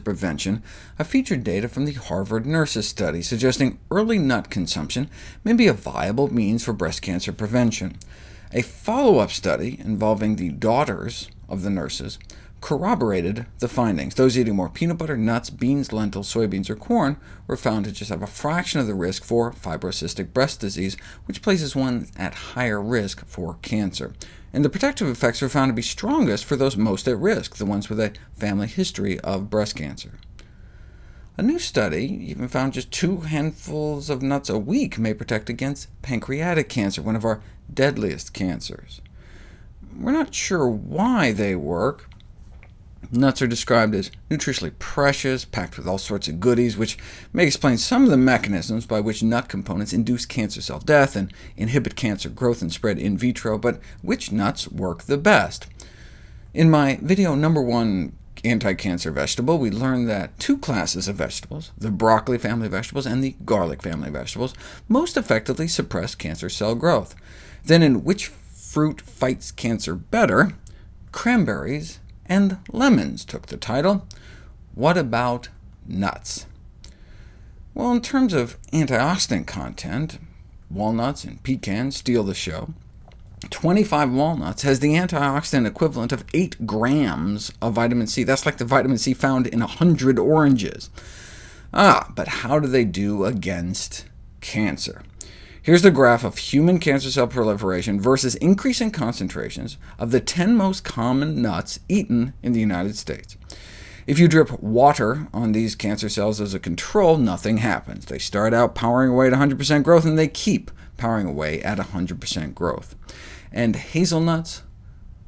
prevention, I featured data from the Harvard Nurses study suggesting early nut consumption may be a viable means for breast cancer prevention. A follow-up study involving the daughters of the nurses corroborated the findings. Those eating more peanut butter, nuts, beans, lentils, soybeans, or corn were found to just have a fraction of the risk for fibrocystic breast disease, which places one at higher risk for cancer. And the protective effects were found to be strongest for those most at risk, the ones with a family history of breast cancer. A new study even found just 2 handfuls of nuts a week may protect against pancreatic cancer, one of our deadliest cancers. We're not sure why they work. Nuts are described as nutritionally precious, packed with all sorts of goodies, which may explain some of the mechanisms by which nut components induce cancer cell death and inhibit cancer growth and spread in vitro, but which nuts work the best? In my video number 1, Anti-Cancer Vegetable, we learned that 2 classes of vegetables, the broccoli family of vegetables and the garlic family of vegetables, most effectively suppress cancer cell growth. Then in Which Fruit Fights Cancer Better?, cranberries and lemons took the title. What about nuts? Well, in terms of antioxidant content, walnuts and pecans steal the show. 25 walnuts has the antioxidant equivalent of 8 grams of vitamin C. That's like the vitamin C found in 100 oranges. But how do they do against cancer? Here's the graph of human cancer cell proliferation versus increasing concentrations of the 10 most common nuts eaten in the United States. If you drip water on these cancer cells as a control, nothing happens. They start out powering away at 100% growth, and they keep powering away at 100% growth. And hazelnuts,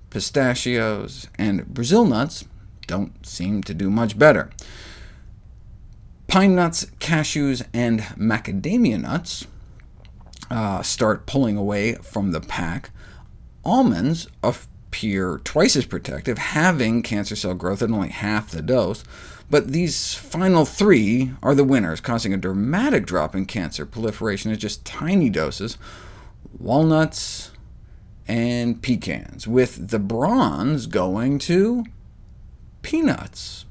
pistachios, and Brazil nuts don't seem to do much better. Pine nuts, cashews, and macadamia nuts start pulling away from the pack. Almonds appear twice as protective, having cancer cell growth at only half the dose, but these final 3 are the winners, causing a dramatic drop in cancer proliferation at just tiny doses: walnuts and pecans, with the bronze going to peanuts.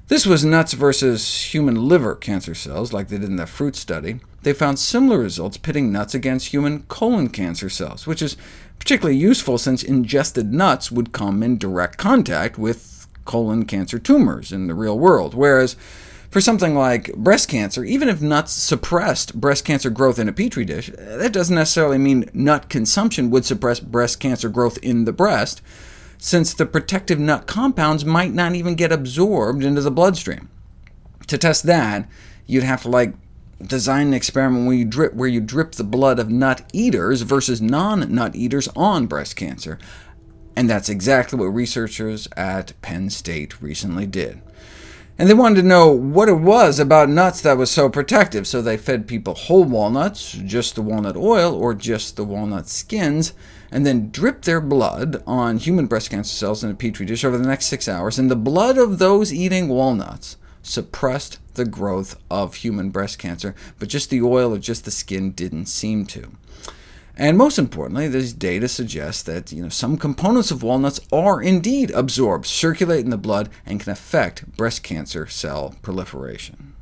This was nuts versus human liver cancer cells, like they did in the fruit study. They found similar results pitting nuts against human colon cancer cells, which is particularly useful since ingested nuts would come in direct contact with colon cancer tumors in the real world, whereas for something like breast cancer, even if nuts suppressed breast cancer growth in a petri dish, that doesn't necessarily mean nut consumption would suppress breast cancer growth in the breast, since the protective nut compounds might not even get absorbed into the bloodstream. To test that, you'd have to design an experiment where you drip the blood of nut eaters versus non-nut eaters on breast cancer, and that's exactly what researchers at Penn State recently did. And they wanted to know what it was about nuts that was so protective, so they fed people whole walnuts, just the walnut oil, or just the walnut skins, and then dripped their blood on human breast cancer cells in a petri dish over the next 6 hours, and the blood of those eating walnuts suppressed the growth of human breast cancer, but just the oil or just the skin didn't seem to. And most importantly, this data suggests that some components of walnuts are indeed absorbed, circulate in the blood, and can affect breast cancer cell proliferation.